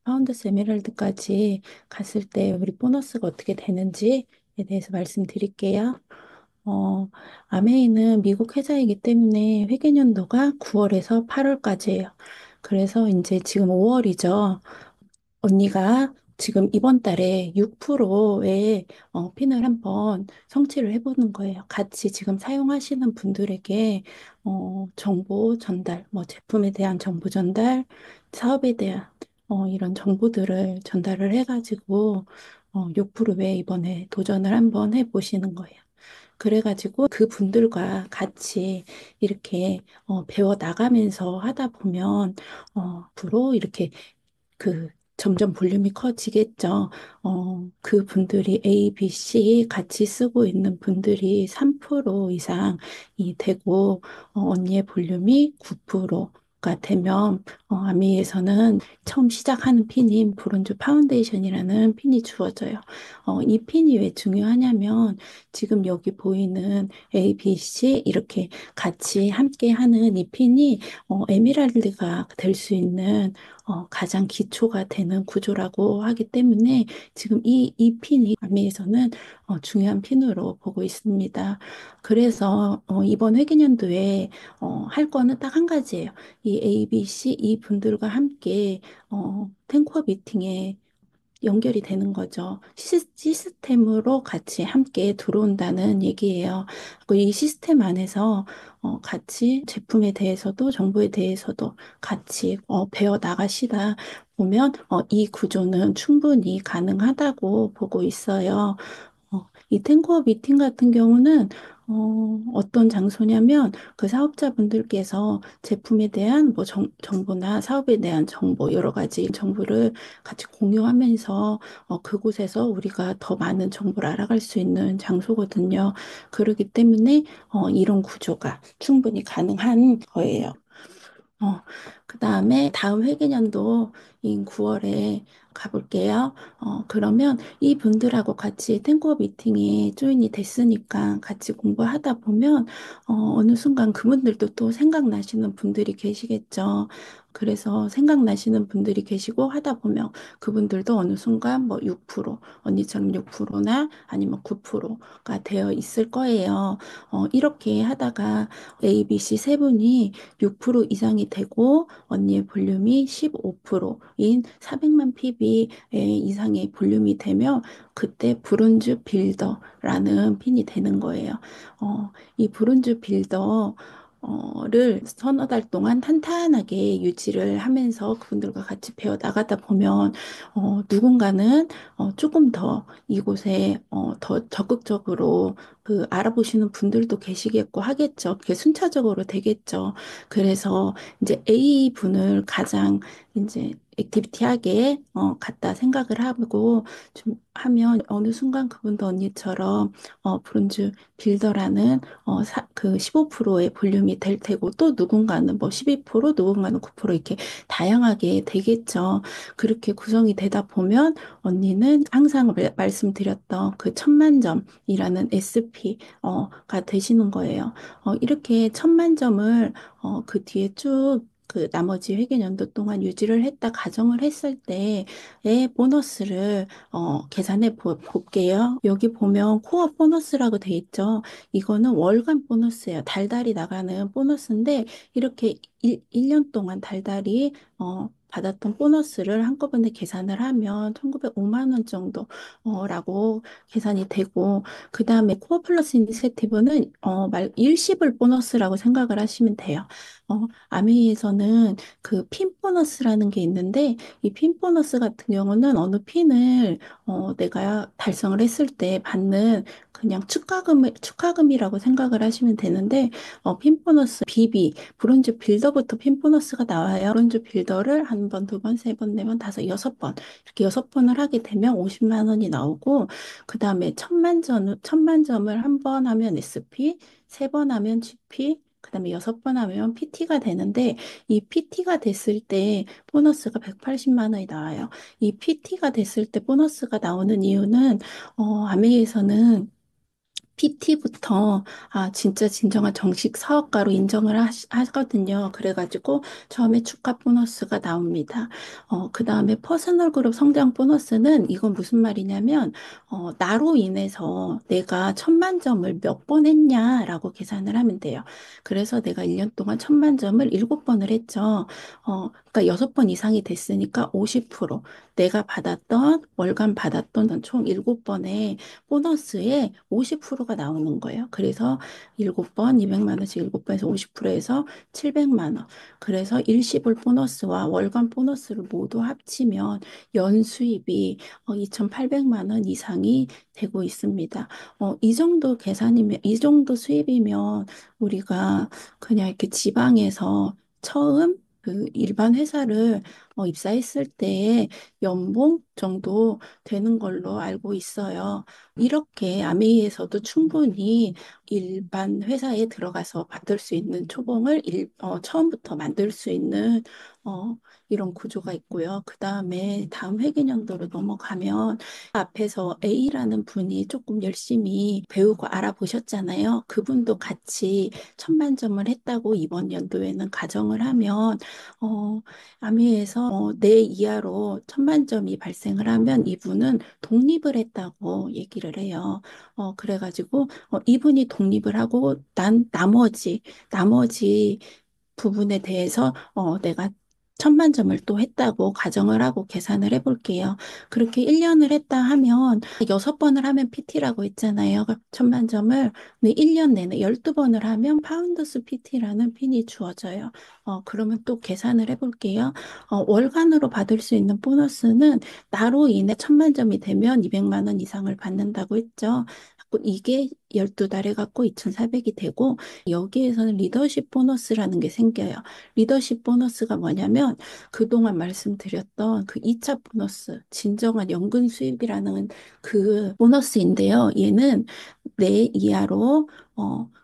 파운드스 에메랄드까지 갔을 때 우리 보너스가 어떻게 되는지에 대해서 말씀드릴게요. 어, 아메이는 미국 회사이기 때문에 회계연도가 9월에서 8월까지예요. 그래서 이제 지금 5월이죠. 언니가 지금 이번 달에 6%의 핀을 한번 성취를 해보는 거예요. 같이 지금 사용하시는 분들에게 정보 전달, 뭐 제품에 대한 정보 전달, 사업에 대한 이런 정보들을 전달을 해가지고 6%에 이번에 도전을 한번 해보시는 거예요. 그래가지고 그분들과 같이 이렇게 배워 나가면서 하다 보면 앞으로 이렇게 그 점점 볼륨이 커지겠죠. 그 분들이 A, B, C 같이 쓰고 있는 분들이 3% 이상이 되고, 언니의 볼륨이 9%가 되면, 아미에서는 처음 시작하는 핀인 브론즈 파운데이션이라는 핀이 주어져요. 이 핀이 왜 중요하냐면, 지금 여기 보이는 A, B, C 이렇게 같이 함께 하는 이 핀이 에메랄드가 될 수 있는 가장 기초가 되는 구조라고 하기 때문에 지금 이 핀이 아미에서는 중요한 핀으로 보고 있습니다. 그래서 이번 회계연도에 할 거는 딱 한 가지예요. 이 A, B, C 이 분들과 함께 탱코어 미팅에 연결이 되는 거죠. 시스템으로 같이 함께 들어온다는 얘기예요. 그리고 이 시스템 안에서 같이 제품에 대해서도 정보에 대해서도 같이 배워 나가시다 보면 이 구조는 충분히 가능하다고 보고 있어요. 이 탱고어 미팅 같은 경우는 어떤 장소냐면 그 사업자분들께서 제품에 대한 뭐 정보나 사업에 대한 정보 여러 가지 정보를 같이 공유하면서 그곳에서 우리가 더 많은 정보를 알아갈 수 있는 장소거든요. 그렇기 때문에 이런 구조가 충분히 가능한 거예요. 어, 그 다음에 다음 회계년도인 9월에 가볼게요. 그러면 이 분들하고 같이 탱고 미팅에 조인이 됐으니까 같이 공부하다 보면, 어느 순간 그분들도 또 생각나시는 분들이 계시겠죠. 그래서 생각나시는 분들이 계시고 하다 보면 그분들도 어느 순간 뭐 6%, 언니처럼 6%나 아니면 9%가 되어 있을 거예요. 이렇게 하다가 A, B, C 세 분이 6% 이상이 되고 언니의 볼륨이 15%인 400만 PB 이상의 볼륨이 되면 그때 브론즈 빌더라는 핀이 되는 거예요. 이 브론즈 빌더를 서너 달 동안 탄탄하게 유지를 하면서 그분들과 같이 배워 나가다 보면 누군가는 조금 더 이곳에 더 적극적으로 그 알아보시는 분들도 계시겠고 하겠죠. 그게 순차적으로 되겠죠. 그래서 이제 A 분을 가장 이제 액티비티하게 갖다 생각을 하고 좀 하면 어느 순간 그분도 언니처럼 브론즈 빌더라는 그 15%의 볼륨이 될 테고 또 누군가는 뭐 12%, 누군가는 9% 이렇게 다양하게 되겠죠. 그렇게 구성이 되다 보면 언니는 항상 말씀드렸던 그 천만 점이라는 SP가 되시는 거예요. 이렇게 천만 점을 그 뒤에 쭉 그 나머지 회계연도 동안 유지를 했다 가정을 했을 때의 보너스를 계산해 볼게요. 여기 보면 코어 보너스라고 돼 있죠. 이거는 월간 보너스예요. 달달이 나가는 보너스인데 이렇게 1년 동안 달달이 받았던 보너스를 한꺼번에 계산을 하면 1,905만 원 정도라고 계산이 되고 그 다음에 코어 플러스 인센티브는 일시불 보너스라고 생각을 하시면 돼요. 아메이에서는 그 핀 보너스라는 게 있는데 이 핀 보너스 같은 경우는 어느 핀을 내가 달성을 했을 때 받는 그냥 축하금이라고 생각을 하시면 되는데 핀 보너스 BB 브론즈 빌더부터 핀 보너스가 나와요. 브론즈 빌더를 한 번, 두 번, 세 번, 네 번, 다섯, 여섯 번 이렇게 여섯 번을 하게 되면 50만 원이 나오고 그 다음에 천만 점을 한 번 하면 SP, 세 번 하면 GP, 그 다음에 여섯 번 하면 PT가 되는데 이 PT가 됐을 때 보너스가 180만 원이 나와요. 이 PT가 됐을 때 보너스가 나오는 이유는 아메이에서는 PT부터 진짜 진정한 정식 사업가로 인정을 하거든요. 그래가지고 처음에 축하 보너스가 나옵니다. 그 다음에 퍼스널 그룹 성장 보너스는 이건 무슨 말이냐면 나로 인해서 내가 1,000만 점을 몇 번 했냐라고 계산을 하면 돼요. 그래서 내가 1년 동안 1,000만 점을 7번을 했죠. 그러니까 6번 이상이 됐으니까 50%. 내가 받았던 월간 받았던 총 7번의 보너스에 50%가 나오는 거예요. 그래서 7번 200만 원씩 7번에서 50%에서 700만 원. 그래서 일시불 보너스와 월간 보너스를 모두 합치면 연수입이 2,800만 원 이상이 되고 있습니다. 이 정도 계산이면, 이 정도 수입이면 우리가 그냥 이렇게 지방에서 처음 그 일반 회사를 입사했을 때의 연봉 정도 되는 걸로 알고 있어요. 이렇게 아메이에서도 충분히 일반 회사에 들어가서 받을 수 있는 초봉을 처음부터 만들 수 있는 이런 구조가 있고요. 그 다음에 다음 회계연도로 넘어가면 앞에서 A라는 분이 조금 열심히 배우고 알아보셨잖아요. 그분도 같이 1,000만 점을 했다고 이번 연도에는 가정을 하면 아미에서 내 이하로 1,000만 점이 발생을 하면 이분은 독립을 했다고 얘기를 해요. 그래가지고 이분이 독립을 하고 난 나머지 부분에 대해서 내가 1,000만 점을 또 했다고 가정을 하고 계산을 해볼게요. 그렇게 1년을 했다 하면 6번을 하면 PT라고 했잖아요. 1,000만 점을. 근데 1년 내내 12번을 하면 파운더스 PT라는 핀이 주어져요. 그러면 또 계산을 해볼게요. 월간으로 받을 수 있는 보너스는 나로 인해 1,000만 점이 되면 200만 원 이상을 받는다고 했죠. 이게 12달에 갖고 2,400이 되고 여기에서는 리더십 보너스라는 게 생겨요. 리더십 보너스가 뭐냐면 그동안 말씀드렸던 그 2차 보너스, 진정한 연금 수입이라는 그 보너스인데요. 얘는 내 이하로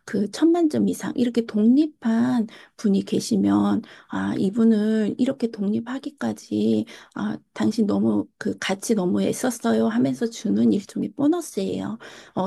그 1,000만 점 이상 이렇게 독립한 분이 계시면 이분을 이렇게 독립하기까지 당신 너무 그 같이 너무 애썼어요 하면서 주는 일종의 보너스예요.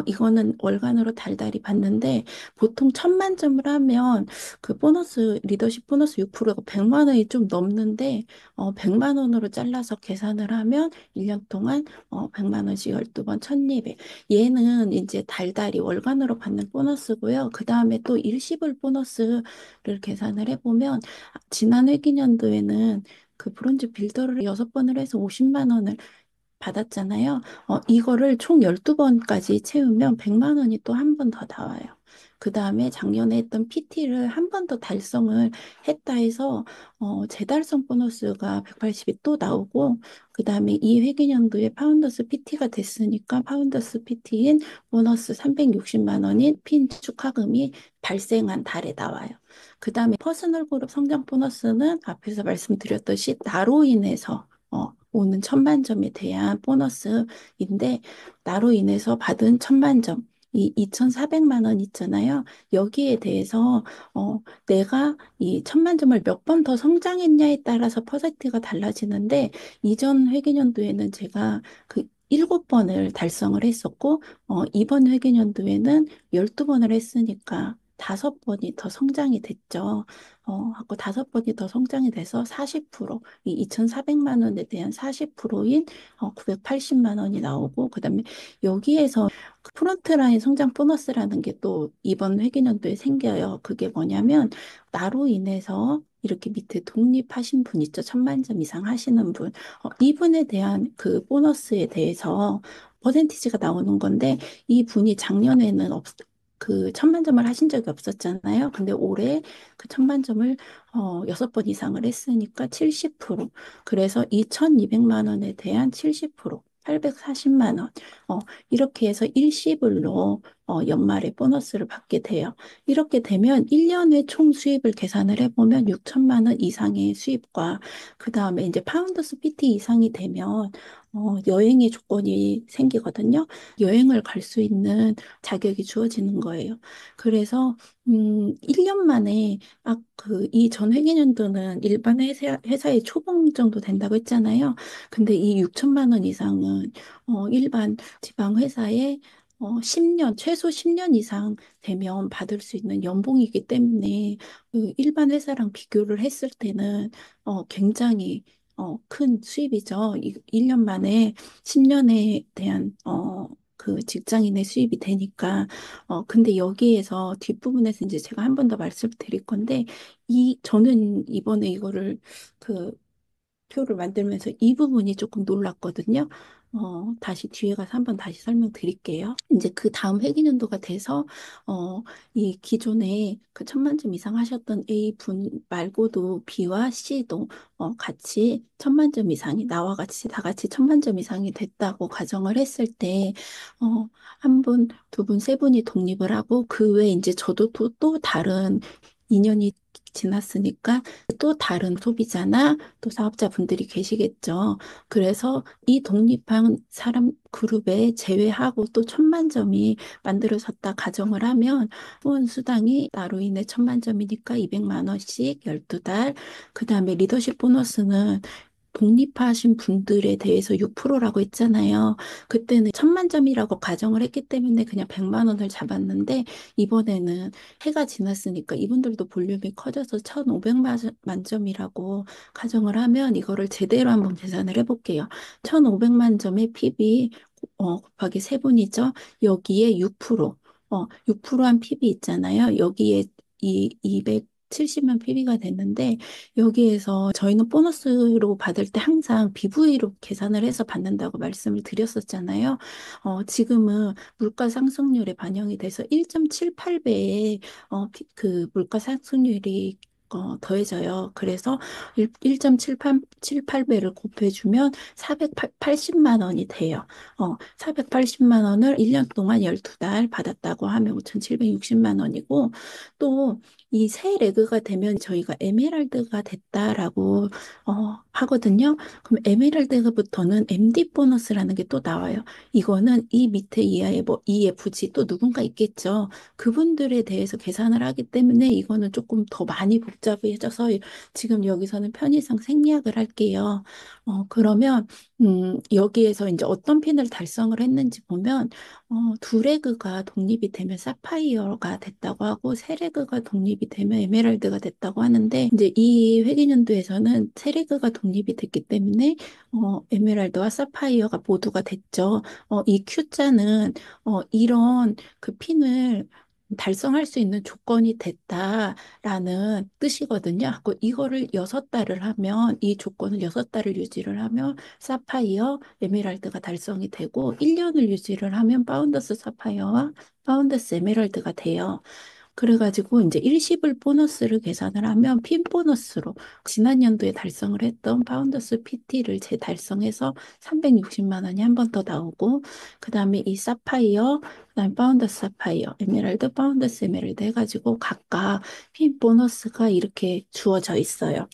이거는 월간으로 달달이 받는데 보통 1,000만 점을 하면 그 보너스 리더십 보너스 6%가 100만 원이 좀 넘는데 100만 원으로 잘라서 계산을 하면 1년 동안 100만 원씩 12번 1,200. 얘는 이제 달달이 월간으로 받는 보너스고요. 그 다음에 또 일시불 보너스를 계산을 해보면 지난 회기년도에는 그 브론즈 빌더를 6번을 해서 50만 원을 받았잖아요. 이거를 총 12번까지 채우면 100만 원이 또 한 번 더 나와요. 그 다음에 작년에 했던 PT를 한 번 더 달성을 했다 해서 재달성 보너스가 180이 또 나오고 그 다음에 이 회계연도에 파운더스 PT가 됐으니까 파운더스 PT인 보너스 360만 원인 핀 축하금이 발생한 달에 나와요. 그 다음에 퍼스널 그룹 성장 보너스는 앞에서 말씀드렸듯이 나로 인해서 오는 1,000만 점에 대한 보너스인데 나로 인해서 받은 1,000만 점 이 2,400만 원 있잖아요. 여기에 대해서 내가 이 1,000만 점을 몇 번 더 성장했냐에 따라서 퍼센트가 달라지는데 이전 회계연도에는 제가 그 7번을 달성을 했었고 이번 회계연도에는 12번을 했으니까 5번이 더 성장이 됐죠. 하고 5번이 더 성장이 돼서 40%, 이 2,400만 원에 대한 40%인 980만 원이 나오고, 그 다음에 여기에서 그 프론트라인 성장 보너스라는 게 또 이번 회계연도에 생겨요. 그게 뭐냐면, 나로 인해서 이렇게 밑에 독립하신 분 있죠. 1,000만 점 이상 하시는 분. 이분에 대한 그 보너스에 대해서 퍼센티지가 나오는 건데, 이 분이 작년에는 그 1,000만 점을 하신 적이 없었잖아요. 근데 올해 그 1,000만 점을 6번 이상을 했으니까 70%. 그래서 2,200만 원에 대한 70%. 840만 원. 이렇게 해서 일시불로 연말에 보너스를 받게 돼요. 이렇게 되면 1년의 총 수입을 계산을 해보면 6천만 원 이상의 수입과 그 다음에 이제 파운더스 PT 이상이 되면 여행의 조건이 생기거든요. 여행을 갈 수 있는 자격이 주어지는 거예요. 그래서 1년 만에 이 전 회계연도는 일반 회사의 초봉 정도 된다고 했잖아요. 근데 이 6천만 원 이상은 일반 지방 회사의 10년, 최소 10년 이상 되면 받을 수 있는 연봉이기 때문에 그 일반 회사랑 비교를 했을 때는 굉장히 큰 수입이죠. 1년 만에 10년에 대한 그 직장인의 수입이 되니까 근데 여기에서 뒷부분에서 이제 제가 한 번 더 말씀드릴 건데 저는 이번에 이거를 그 표를 만들면서 이 부분이 조금 놀랐거든요. 다시 뒤에 가서 한번 다시 설명드릴게요. 이제 그 다음 회기년도가 돼서, 이 기존에 그 1000만점 이상 하셨던 A분 말고도 B와 C도 같이 1000만점 이상이, 나와 같이 다 같이 1000만점 이상이 됐다고 가정을 했을 때, 한 분, 두 분, 세 분이 독립을 하고 그 외에 이제 저도 또 다른 2년이 지났으니까 또 다른 소비자나 또 사업자분들이 계시겠죠. 그래서 이 독립한 사람 그룹에 제외하고 또 1000만점이 만들어졌다 가정을 하면 후원 수당이 나로 인해 1000만점이니까 200만 원씩 12달. 그다음에 리더십 보너스는 독립하신 분들에 대해서 6%라고 했잖아요. 그때는 1000만점이라고 가정을 했기 때문에 그냥 100만 원을 잡았는데 이번에는 해가 지났으니까 이분들도 볼륨이 커져서 1500만 점이라고 가정을 하면 이거를 제대로 한번 계산을 해볼게요. 1500만 점의 PB 곱하기 세분이죠. 여기에 6%한 PB 있잖아요. 여기에 이 270만 PB가 됐는데 여기에서 저희는 보너스로 받을 때 항상 BV로 계산을 해서 받는다고 말씀을 드렸었잖아요. 지금은 물가 상승률에 반영이 돼서 1.78배의 그 물가 상승률이 더해져요. 그래서 1.78배를 곱해주면 480만 원이 돼요. 480만 원을 1년 동안 12달 받았다고 하면 5,760만 원이고, 또 이 새 레그가 되면 저희가 에메랄드가 됐다라고 하거든요. 그럼 에메랄드부터는 MD 보너스라는 게 또 나와요. 이거는 이 밑에 이하에 뭐 EFG 또 누군가 있겠죠. 그분들에 대해서 계산을 하기 때문에 이거는 조금 더 많이 복잡해져서 지금 여기서는 편의상 생략을 할게요. 그러면 여기에서 이제 어떤 핀을 달성을 했는지 보면 두 레그가 독립이 되면 사파이어가 됐다고 하고 세 레그가 독립이 되면 에메랄드가 됐다고 하는데 이제 이 회계연도에서는 세 레그가 독립이 됐기 때문에 에메랄드와 사파이어가 모두가 됐죠. 이 Q자는 이런 그 핀을 달성할 수 있는 조건이 됐다라는 뜻이거든요. 이거를 6달을 하면 이 조건을 6달을 유지를 하면 사파이어, 에메랄드가 달성이 되고 1년을 유지를 하면 파운더스 사파이어와 파운더스 에메랄드가 돼요. 그래가지고 이제 일시불 보너스를 계산을 하면 핀 보너스로 지난 연도에 달성을 했던 파운더스 PT를 재달성해서 360만 원이 한 번 더 나오고 그다음에 이 사파이어, 그다음에 파운더스 사파이어, 에메랄드, 파운더스 에메랄드 해가지고 각각 핀 보너스가 이렇게 주어져 있어요.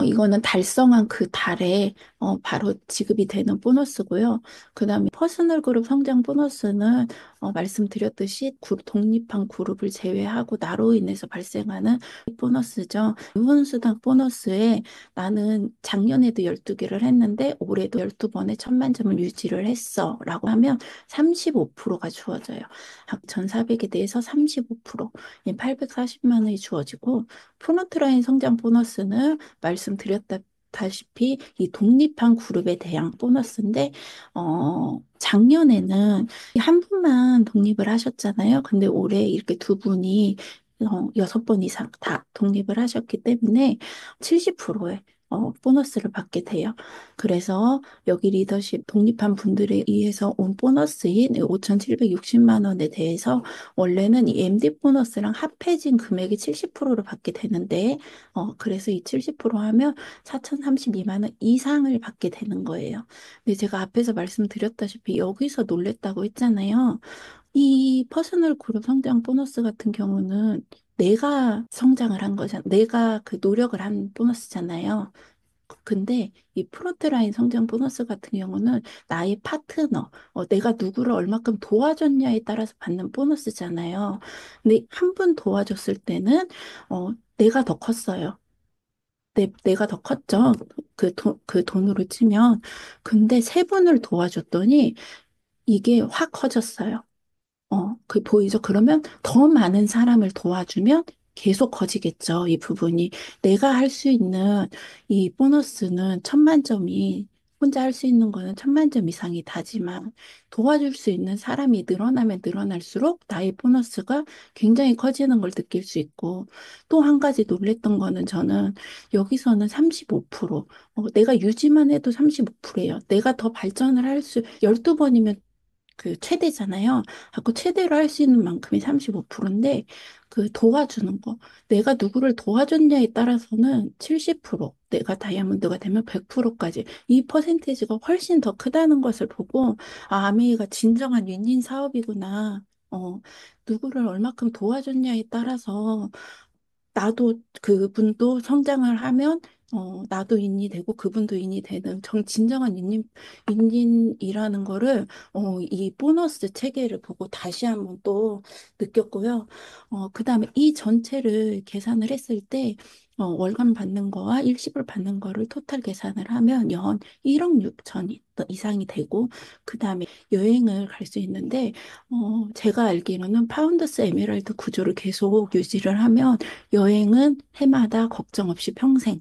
이거는 달성한 그 달에 바로 지급이 되는 보너스고요. 그다음에 퍼스널 그룹 성장 보너스는 말씀드렸듯이 독립한 그룹을 제외하고 나로 인해서 발생하는 보너스죠. 후원수당 보너스에 나는 작년에도 12개를 했는데 올해도 12번에 1000만점을 유지를 했어 라고 하면 35%가 주어져요. 각 1400에 대해서 35%, 840만 원이 주어지고 프론트라인 성장 보너스는 말씀드렸다시피 이 독립한 그룹에 대한 보너스인데 작년에는 한 분만 독립을 하셨잖아요. 근데 올해 이렇게 두 분이 6번 이상 다 독립을 하셨기 때문에 70%의 보너스를 받게 돼요. 그래서 여기 리더십 독립한 분들에 의해서 온 보너스인 5,760만 원에 대해서 원래는 이 MD 보너스랑 합해진 금액이 70%를 받게 되는데 그래서 이 70% 하면 4,032만 원 이상을 받게 되는 거예요. 근데 제가 앞에서 말씀드렸다시피 여기서 놀랬다고 했잖아요. 이 퍼스널 그룹 성장 보너스 같은 경우는 내가 성장을 한 거잖아. 내가 그 노력을 한 보너스잖아요. 근데 이 프론트라인 성장 보너스 같은 경우는 나의 파트너, 내가 누구를 얼마큼 도와줬냐에 따라서 받는 보너스잖아요. 근데 한 분 도와줬을 때는 내가 더 컸어요. 내가 더 컸죠. 그 돈으로 치면. 근데 세 분을 도와줬더니 이게 확 커졌어요. 그 보이죠? 그러면 더 많은 사람을 도와주면 계속 커지겠죠, 이 부분이. 내가 할 수 있는 이 보너스는 1,000,000점이, 혼자 할 수 있는 거는 1,000,000점 이상이 다지만 도와줄 수 있는 사람이 늘어나면 늘어날수록 나의 보너스가 굉장히 커지는 걸 느낄 수 있고, 또 한 가지 놀랬던 거는 저는 여기서는 35%, 내가 유지만 해도 35%예요. 내가 더 발전을 할 수, 12번이면 그 최대잖아요. 자꾸 최대로 할 수 있는 만큼이 35%인데 그 도와주는 거. 내가 누구를 도와줬냐에 따라서는 70%, 내가 다이아몬드가 되면 100%까지 이 퍼센테이지가 훨씬 더 크다는 것을 보고 아, 아메이가 진정한 윈윈 사업이구나. 어, 누구를 얼마큼 도와줬냐에 따라서 나도 그분도 성장을 하면 나도 인이 되고 그분도 인이 되는 진정한 인인이라는 거를 이 보너스 체계를 보고 다시 한번 또 느꼈고요. 그다음에 이 전체를 계산을 했을 때 월간 받는 거와 일시불 받는 거를 토탈 계산을 하면 연 1억 6천 이상이 되고 그다음에 여행을 갈 수 있는데 제가 알기로는 파운더스 에메랄드 구조를 계속 유지를 하면 여행은 해마다 걱정 없이 평생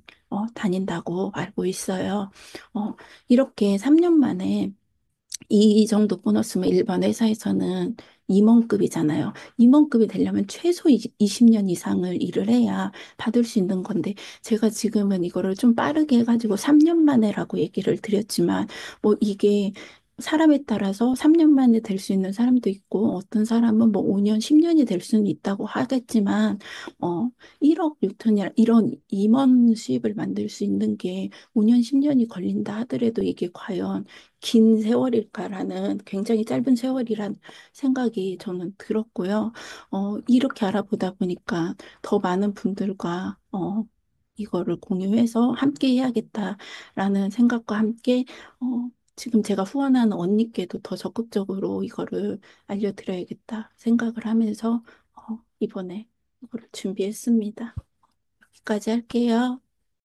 다닌다고 알고 있어요. 어, 이렇게 3년 만에 이 정도 보너스면 일반 회사에서는 임원급이잖아요. 임원급이 되려면 최소 20년 이상을 일을 해야 받을 수 있는 건데, 제가 지금은 이거를 좀 빠르게 해가지고 3년 만에라고 얘기를 드렸지만, 뭐 이게 사람에 따라서 3년 만에 될 수 있는 사람도 있고, 어떤 사람은 뭐 5년, 10년이 될 수는 있다고 하겠지만, 1억 6천이라 이런 임원 수입을 만들 수 있는 게 5년, 10년이 걸린다 하더라도 이게 과연 긴 세월일까라는 굉장히 짧은 세월이란 생각이 저는 들었고요. 이렇게 알아보다 보니까 더 많은 분들과 이거를 공유해서 함께 해야겠다라는 생각과 함께 지금 제가 후원하는 언니께도 더 적극적으로 이거를 알려드려야겠다 생각을 하면서 이번에 이거를 준비했습니다. 여기까지 할게요.